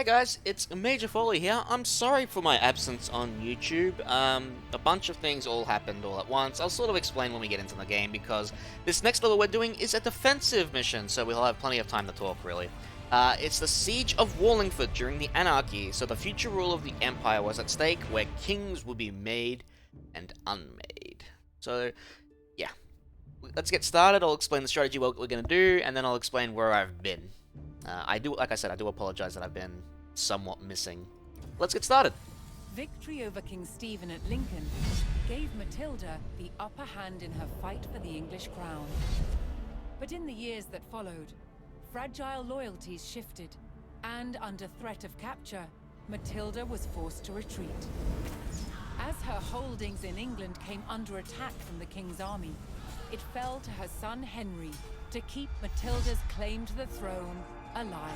Hey guys, it's Major Foley here. I'm sorry for my absence on YouTube. A bunch of things all happened all at once. I'll sort of explain when we get into the game because this next level we're doing is a defensive mission, so we'll have plenty of time to talk, really. It's the Siege of Wallingford during the Anarchy, so the future rule of the Empire was at stake, where kings would be made and unmade. So, yeah. Let's get started. I'll explain the strategy, what we're going to do, and then I'll explain where I've been. Like I said, I do apologize that I've been somewhat missing. Let's get started. Victory over King Stephen at Lincoln gave Matilda the upper hand in her fight for the English crown. But in the years that followed, fragile loyalties shifted, and under threat of capture, Matilda was forced to retreat. As her holdings in England came under attack from the king's army, it fell to her son Henry to keep Matilda's claim to the throne alive.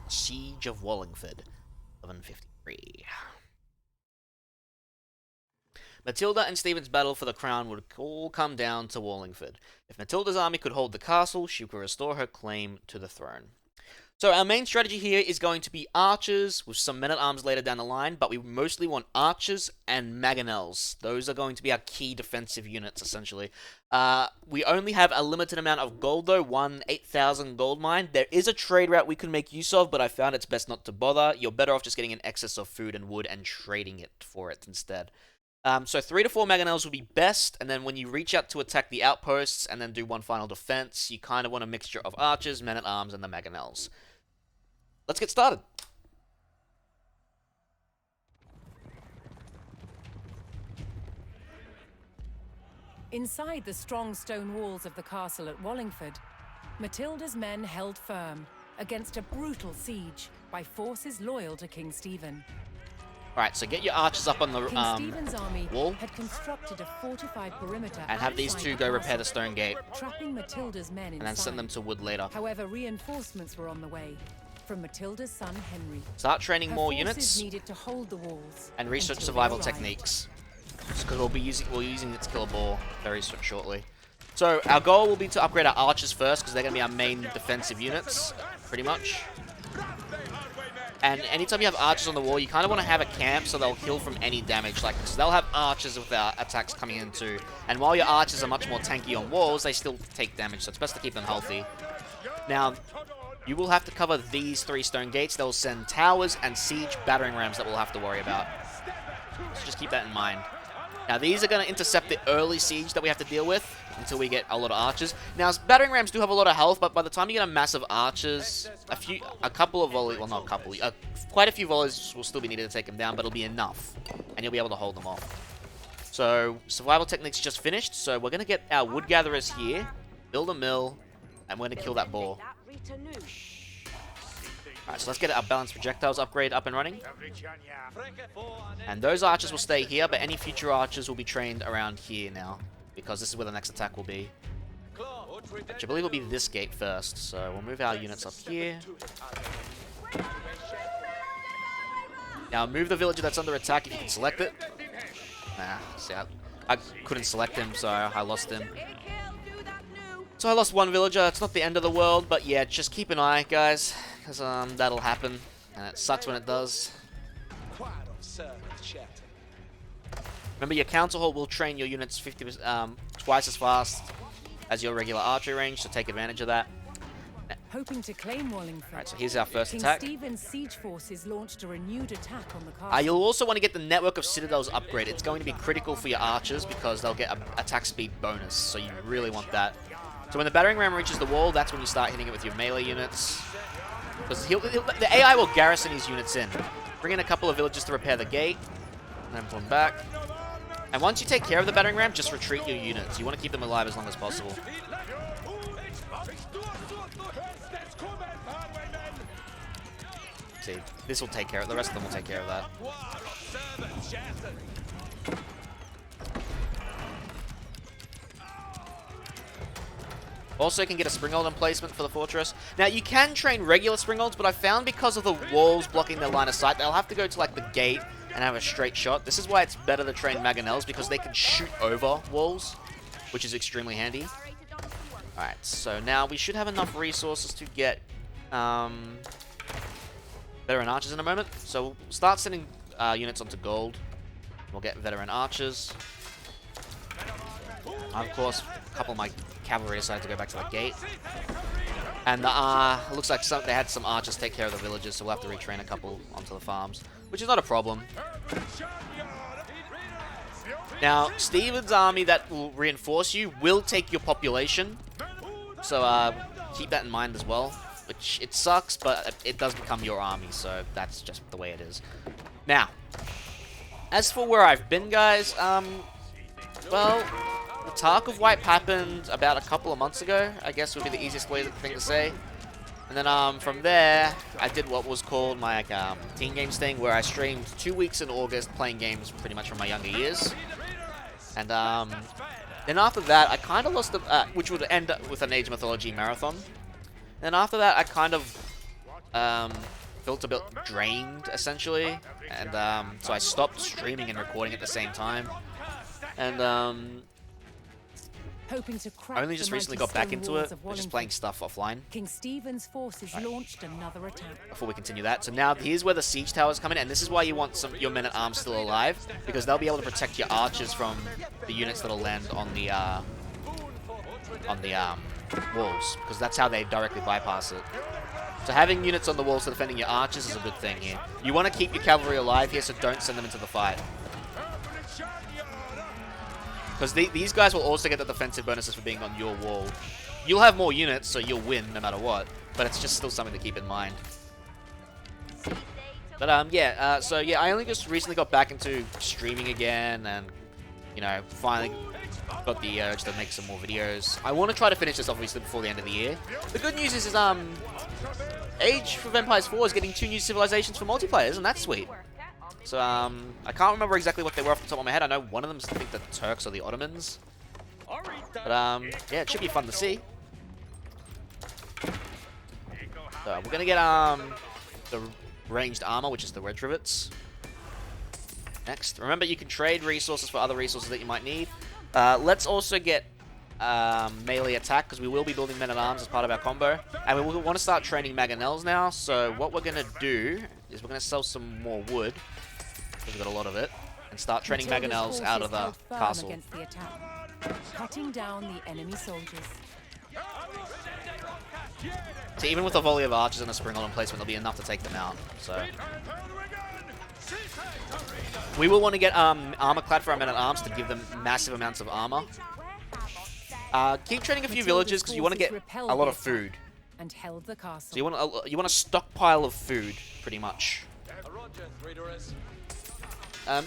Siege of Wallingford, 1153. Matilda and Stephen's battle for the crown would all come down to Wallingford. If Matilda's army could hold the castle, she could restore her claim to the throne. So our main strategy here is going to be archers with some men-at-arms later down the line, but we mostly want archers and magonels. Those are going to be our key defensive units, essentially. We only have a limited amount of gold, though, 8,000 gold mine. There is a trade route we can make use of, but I found it's best not to bother. You're better off just getting an excess of food and wood and trading it for it instead. So 3 to 4 magonels would be best, and then when you reach out to attack the outposts and then do one final defense, you kind of want a mixture of archers, men-at-arms, and the magonels. Let's get started. Inside the strong stone walls of the castle at Wallingford, Matilda's men held firm against a brutal siege by forces loyal to King Stephen. Alright, so get your archers up on the King Stephen's army wall had constructed a fortified perimeter and have these two go repair the stone gate, trapping Matilda's men inside. and then send them to wood later. However, reinforcements were on the way from Matilda's son Henry. Start training more Her forces units needed to hold the walls and research until survival they arrived. techniques, because we're using it to kill a boar very shortly. So our goal will be to upgrade our archers first, because they're going to be our main defensive units, pretty much. And anytime you have archers on the wall, you kind of want to have a camp so they'll heal from any damage. Like, so they'll have archers with their attacks coming in too. And while your archers are much more tanky on walls, they still take damage, so it's best to keep them healthy. Now, you will have to cover these 3 stone gates. They'll send towers and siege battering rams that we'll have to worry about. So just keep that in mind. Now, these are going to intercept the early siege that we have to deal with until we get a lot of archers. Now, battering rams do have a lot of health, but by the time you get a mass of archers, quite a few volleys will still be needed to take them down, but it'll be enough, and you'll be able to hold them off. So, survival techniques just finished, so we're going to get our wood gatherers here, build a mill, and we're going to kill that boar. Alright, so let's get our balanced projectiles upgrade up and running. And those archers will stay here, but any future archers will be trained around here now, because this is where the next attack will be. Which I believe will be this gate first, so we'll move our units up here. Now move the villager that's under attack if you can select it. Nah, see, I couldn't select him, so I lost him. So I lost one villager. It's not the end of the world, but yeah, just keep an eye, guys, because that'll happen, and it sucks when it does. Remember, your council hall will train your units twice as fast as your regular archery range, so take advantage of that. Hoping to claim Wallingford. Alright, so here's our first King attack. Stephen's siege forces launched a renewed attack on the castle. You'll also want to get the network of citadels upgraded. It's going to be critical for your archers because they'll get an attack speed bonus, so you really want that. So when the battering ram reaches the wall, that's when you start hitting it with your melee units. Because the AI will garrison his units in. Bring in a couple of villagers to repair the gate, and then pull them back. And once you take care of the battering ram, just retreat your units. You want to keep them alive as long as possible. See, this will take care of it. The rest of them will take care of that. Also, you can get a springald emplacement for the fortress. Now, you can train regular springalds, but I found because of the walls blocking their line of sight, they'll have to go to, like, the gate and have a straight shot. This is why it's better to train magonels, because they can shoot over walls, which is extremely handy. Alright, so now we should have enough resources to get veteran archers in a moment. So we'll start sending units onto gold. We'll get veteran archers. Of course, a couple of my cavalry decided to go back to the gate. And it looks like they had some archers take care of the villages, so we'll have to retrain a couple onto the farms, which is not a problem. Now, Stephen's army that will reinforce you will take your population, so keep that in mind as well. Which, it sucks, but it does become your army, so that's just the way it is. Now, as for where I've been, guys, well, the Tark of Wipe happened about a couple of months ago, I guess would be the easiest thing to say. And then from there, I did what was called my teen games thing, where I streamed 2 weeks in August playing games pretty much from my younger years. And then after that, I kind of lost the, which would end up with an Age of Mythology marathon. Then after that, I kind of felt a bit drained, essentially. And so I stopped streaming and recording at the same time. And I only just recently got back into it, just playing stuff offline. King Stephen's forces launched another attack. Before we continue that, so now here's where the siege towers come in, and this is why you want your men-at-arms still alive, because they'll be able to protect your archers from the units that'll land on the walls, because that's how they directly bypass it. So having units on the walls for defending your archers is a good thing here. You want to keep your cavalry alive here, so don't send them into the fight. Because these guys will also get the defensive bonuses for being on your wall. You'll have more units, so you'll win no matter what. But it's just still something to keep in mind. But yeah, so yeah, I only just recently got back into streaming again, and you know, finally got the urge to make some more videos. I want to try to finish this obviously before the end of the year. The good news is Age of Empires 4 is getting 2 new civilizations for multiplayer, isn't that sweet? So, I can't remember exactly what they were off the top of my head. I know one of them is, I think, the Turks or the Ottomans. But, yeah, it should be fun to see. So, we're gonna get, the ranged armor, which is the red rivets. Next. Remember, you can trade resources for other resources that you might need. Let's also get, melee attack, because we will be building men-at-arms as part of our combo. And we will want to start training magonels now. So, what we're gonna do is we're gonna sell some more wood. We've got a lot of it, and start training magonels out of the castle. The cutting down the enemy soldiers. So even with a volley of archers and a springalds emplacement, there'll be enough to take them out. So we will want to get armor clad for our men-at-arms to give them massive amounts of armor. Keep training a few villages because you want to get a lot of food. And held the castle. So you want a stockpile of food, pretty much.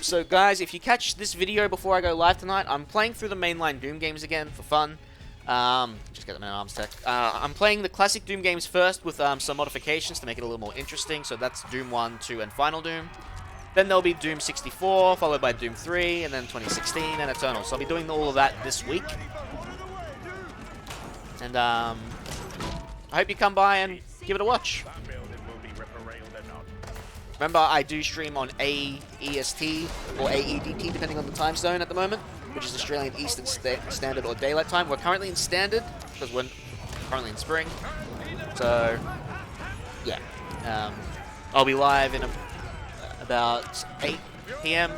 So guys, if you catch this video before I go live tonight, I'm playing through the mainline Doom games again for fun. Just get the men-at-arms tech. I'm playing the classic Doom games first with some modifications to make it a little more interesting. So that's Doom 1, 2, and Final Doom. Then there'll be Doom 64, followed by Doom 3, and then 2016, and Eternal. So I'll be doing all of that this week. And I hope you come by and give it a watch. Remember, I do stream on AEST or AEDT, depending on the time zone at the moment, which is Australian Eastern Standard or Daylight Time. We're currently in Standard, because we're currently in Spring. So, yeah. I'll be live in about 8 PM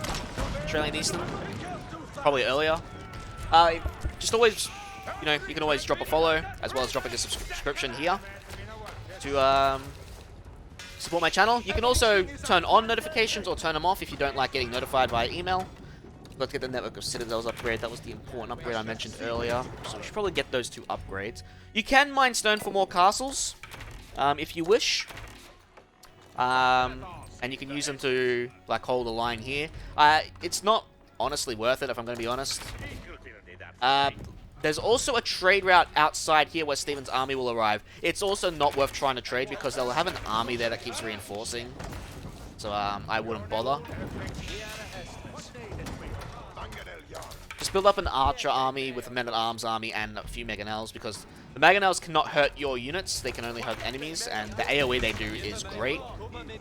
Australian Eastern. Probably earlier. Just always, you know, you can always drop a follow, as well as dropping a subscription here to support my channel. You can also turn on notifications or turn them off if you don't like getting notified via email. Let's get the Network of Citadels upgrade. That was the important upgrade I mentioned earlier. So we should probably get those 2 upgrades. You can mine stone for more castles, if you wish. And you can use them to, like, hold a line here. It's not honestly worth it, if I'm going to be honest. There's also a trade route outside here where Stephen's army will arrive. It's also not worth trying to trade because they'll have an army there that keeps reinforcing. So I wouldn't bother. Just build up an archer army with a men-at-arms army and a few magonels, because the magonels cannot hurt your units. They can only hurt enemies, and the AoE they do is great,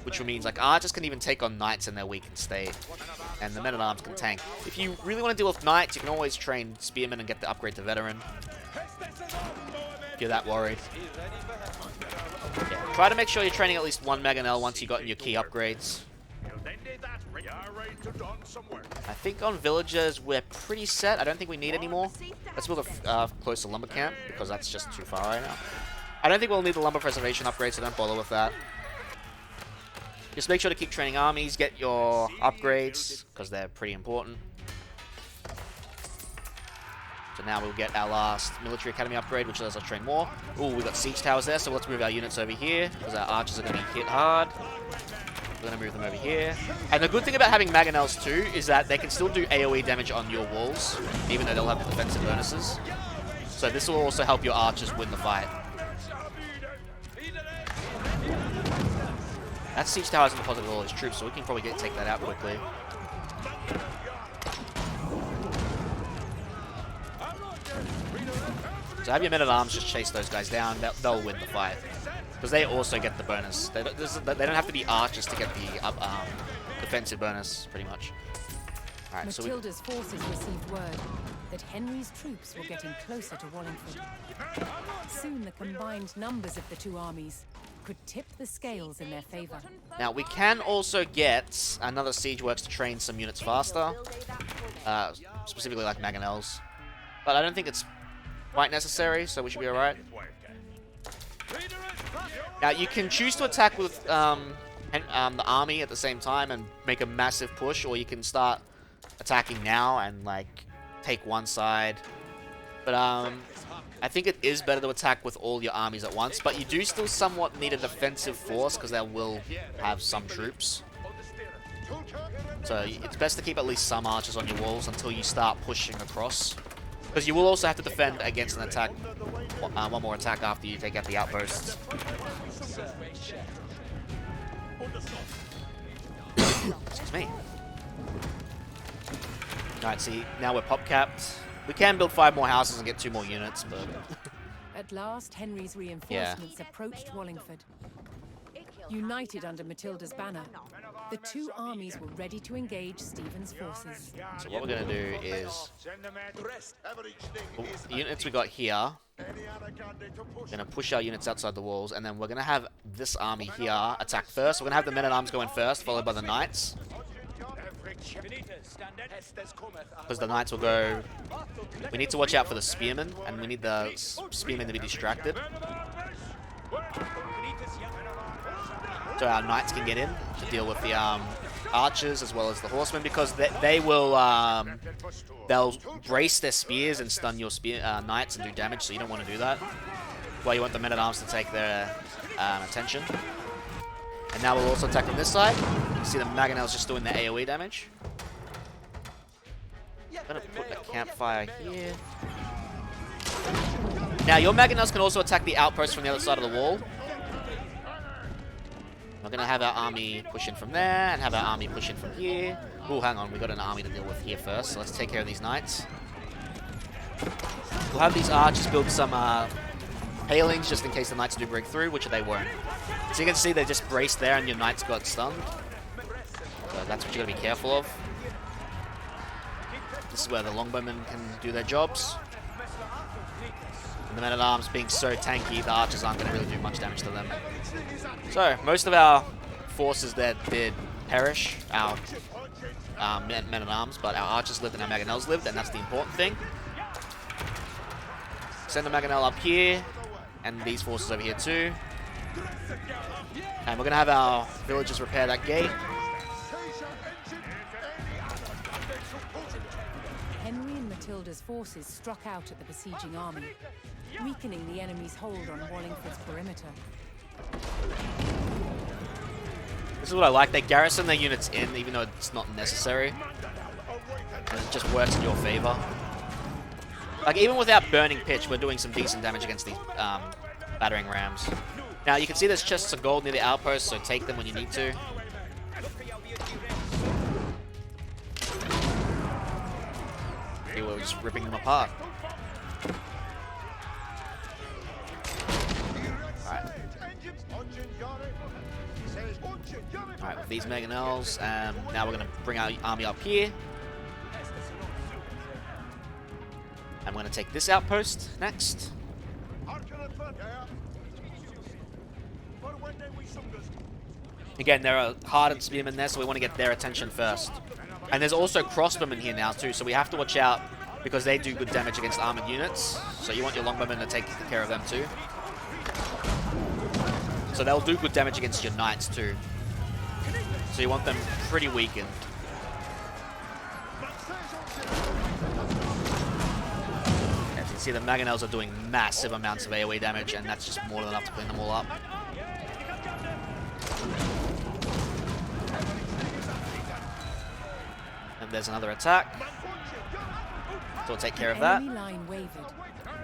which means like archers can even take on knights and they're weak and stay. And the men-at-arms can tank. If you really want to deal with knights, you can always train spearmen and get the upgrade to veteran. If you're that worried. Yeah. try to make sure you're training at least one magonel once you've gotten your key upgrades. I think on villagers we're pretty set. I don't think we need any more. Let's build a closer lumber camp because that's just too far right now. I don't think we'll need the lumber preservation upgrade, so don't bother with that. Just make sure to keep training armies, get your upgrades because they're pretty important. So now we'll get our last military academy upgrade, which allows us to train more. Ooh, we've got siege towers there, so let's move our units over here because our archers are going to be hit hard. We're going to move them over here. And the good thing about having magonels too is that they can still do AoE damage on your walls, even though they'll have defensive bonuses. So this will also help your archers win the fight. That siege tower hasn't deposited all his troops, so we can probably take that out quickly. So have your men-at-arms just chase those guys down. They'll win the fight. Because they also get the bonus. They don't have to be archers to get the defensive bonus, pretty much. Alright, so Matilda's forces received word that Henry's troops were getting closer to Wallingford. Soon the combined numbers of the two armies could tip the scales in their favor. Now, we can also get another siege works to train some units faster. Specifically like magonels. But I don't think it's quite necessary, so we should be alright. Now, you can choose to attack with the army at the same time and make a massive push, or you can start attacking now and, like, take one side. But, I think it is better to attack with all your armies at once, but you do still somewhat need a defensive force, because they will have some troops. So, it's best to keep at least some archers on your walls until you start pushing across. Because you will also have to defend against an attack, one more attack after you take out the outposts. Excuse me. Alright, see, now we're pop-capped. We can build 5 more houses and get 2 more units, but... At last, Henry's reinforcements approached Wallingford. United under Matilda's banner, the two armies were ready to engage Stephen's forces. So what we're going to do is... the units we got here, we're going to push our units outside the walls, and then we're going to have this army here attack first. We're going to have the men-at-arms go in first, followed by the knights. Because the knights will go... We need to watch out for the spearmen, and we need the spearmen to be distracted. So our knights can get in to deal with the archers as well as the horsemen, because they will they'll brace their spears and stun your knights and do damage, so you don't want to do that. Well, you want the men-at-arms to take their attention. And now we'll also attack on this side. You see the magonels just doing their AoE damage. I'm gonna put a campfire here. Now your magonels can also attack the outpost from the other side of the wall. We're going to have our army push in from there, and have our army push in from here. Oh, hang on, we've got an army to deal with here first, so let's take care of these knights. We'll have these archers build some palings, just in case the knights do break through, which they won't. So you can see they just braced there, and your knights got stunned. So that's what you got to be careful of. This is where the longbowmen can do their jobs. And the men-at-arms being so tanky, the archers aren't going to really do much damage to them. So, most of our forces there did perish, our men-at-arms, but our archers lived and our magonels lived, and that's the important thing. Send the magonel up here, and these forces over here too. And we're going to have our villagers repair that gate. Henry and Matilda's forces struck out at the besieging army, weakening the enemy's hold on Wallingford's perimeter. This is what I like. They garrison their units in, even though it's not necessary. And it just works in your favor. Like, even without burning pitch, we're doing some decent damage against these battering rams. Now, you can see there's chests of gold near the outpost, so take them when you need to. Here we're just ripping them apart. Alright, with these magonels, now we're going to bring our army up here. And we're going to take this outpost next. Again, there are hardened spearmen there, so we want to get their attention first. And there's also crossbowmen here now too, so we have to watch out because they do good damage against armored units. So you want your longbowmen to take care of them too. So they'll do good damage against your knights too. So you want them pretty weakened. As you can see, the magonels are doing massive amounts of AoE damage, and that's just more than enough to clean them all up. And there's another attack. So we'll take care of that. Enemy line wavered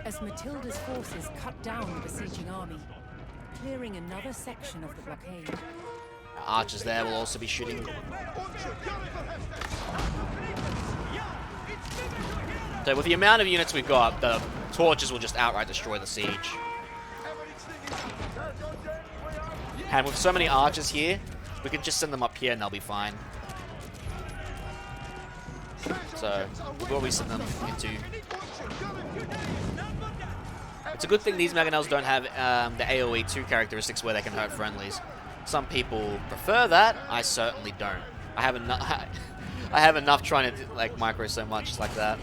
as Matilda's forces cut down the besieging army, clearing another section of the blockade. Our archers there will also be shooting. So with the amount of units we've got, the torches will just outright destroy the siege. And with so many archers here, we can just send them up here and they'll be fine. So we'll always send them into... It's a good thing these magonels don't have the AoE 2 characteristics where they can hurt friendlies. Some people prefer that. I certainly don't. I have enough. I have enough trying to like micro so much like that.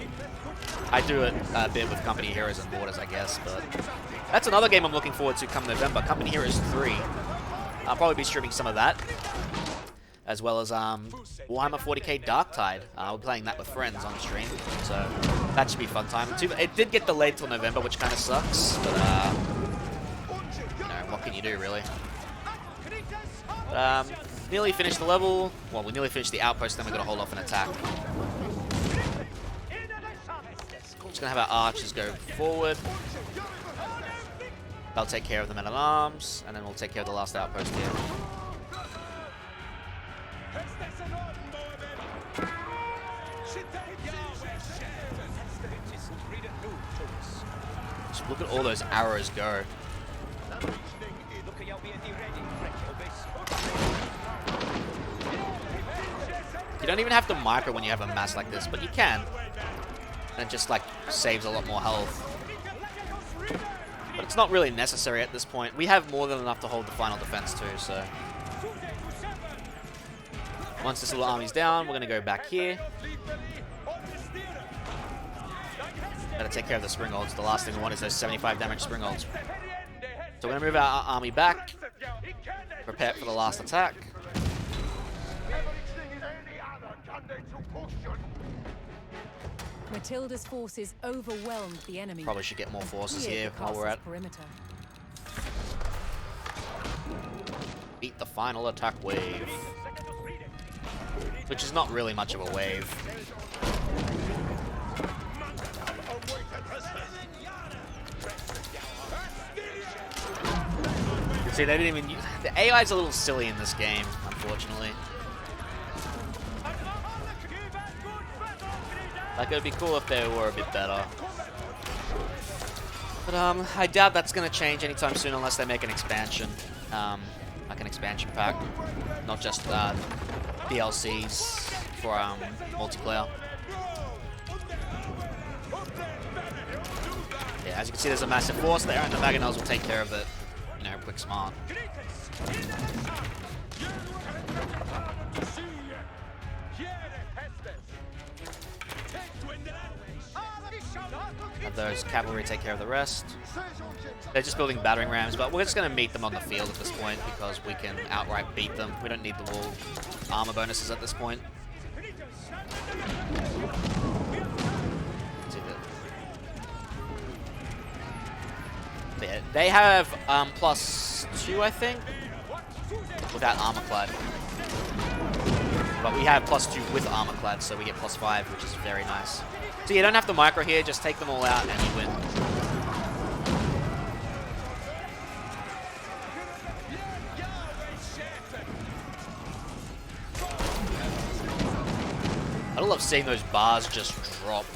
I do it a bit with Company Heroes and Borders, I guess, but that's another game I'm looking forward to come November. Company Heroes 3. I'll probably be streaming some of that, as well as Warhammer 40k Darktide. We're playing that with friends on stream, so that should be a fun time. It did get delayed till November, which kind of sucks, but you know, what can you do, really? Nearly finished the level. Well, we nearly finished the outpost, then we got to hold off an attack. Just gonna have our archers go forward. They'll take care of the men-at-arms, and then we'll take care of the last outpost here. Just look at all those arrows go. You don't even have to micro when you have a mass like this, but you can. And it just like saves a lot more health. But it's not really necessary at this point. We have more than enough to hold the final defense too, so. Once this little army's down, we're gonna go back here. Gotta take care of the springalds. The last thing we want is those 75 damage springalds. So we're gonna move our army back. Prepare for the last attack. Matilda's forces overwhelmed the enemy. Probably should get more forces here while we're at. Perimeter. Beat the final attack wave. Which is not really much of a wave. You can see they didn't even use... The AI is a little silly in this game, unfortunately. Like, it would be cool if they were a bit better. But, I doubt that's going to change anytime soon unless they make an expansion. Like an expansion pack. Not just, DLCs for, multiplayer. Yeah, as you can see, there's a massive force there, and the magonels will take care of it, you know, quick smart. Have those cavalry take care of the rest. They're just building battering rams, but we're just going to meet them on the field at this point because we can outright beat them. We don't need the wall armor bonuses at this point. Yeah, they have +2, I think, without armor clad. But we have +2 with armor clad, so we get +5, which is very nice. So you don't have to micro here, just take them all out and you win. I love seeing those bars just drop.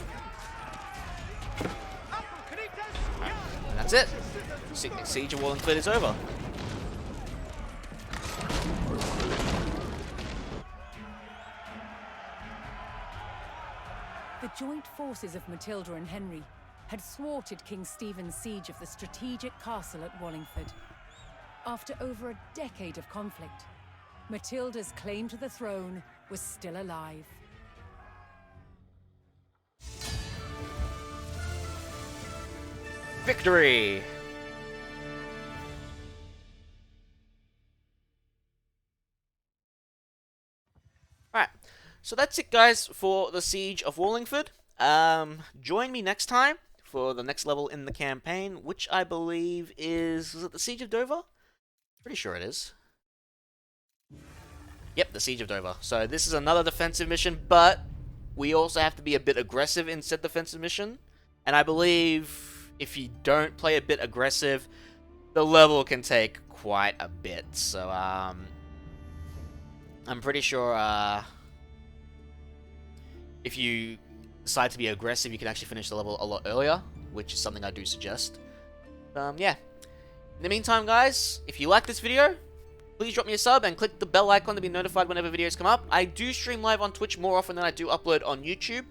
Right, and that's it. Siege of Wallingford is over. The joint forces of Matilda and Henry had thwarted King Stephen's siege of the strategic castle at Wallingford. after over a decade of conflict, Matilda's claim to the throne was still alive. Victory! Alright, so that's it guys for the Siege of Wallingford. Join me next time for the next level in the campaign, which I believe is it the Siege of Dover? Pretty sure it is. Yep, the Siege of Dover. So this is another defensive mission, but we also have to be a bit aggressive in said defensive mission. And I believe if you don't play a bit aggressive, the level can take quite a bit. So, I'm pretty sure, if you decide to be aggressive, you can actually finish the level a lot earlier, which is something I do suggest. Yeah. In the meantime, guys, if you like this video, please drop me a sub and click the bell icon to be notified whenever videos come up. I do stream live on Twitch more often than I do upload on YouTube.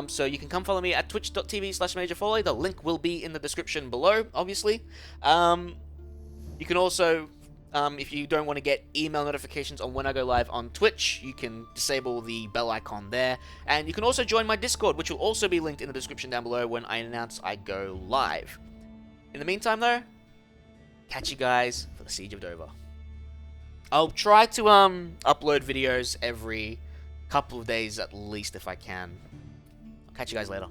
So you can come follow me at twitch.tv/majorfoley. The link will be in the description below, obviously. You can also, if you don't want to get email notifications on when I go live on Twitch, you can disable the bell icon there. And you can also join my Discord, which will also be linked in the description down below when I announce I go live. In the meantime, though, catch you guys for the Siege of Dover. I'll try to upload videos every couple of days at least if I can. I'll catch you guys later.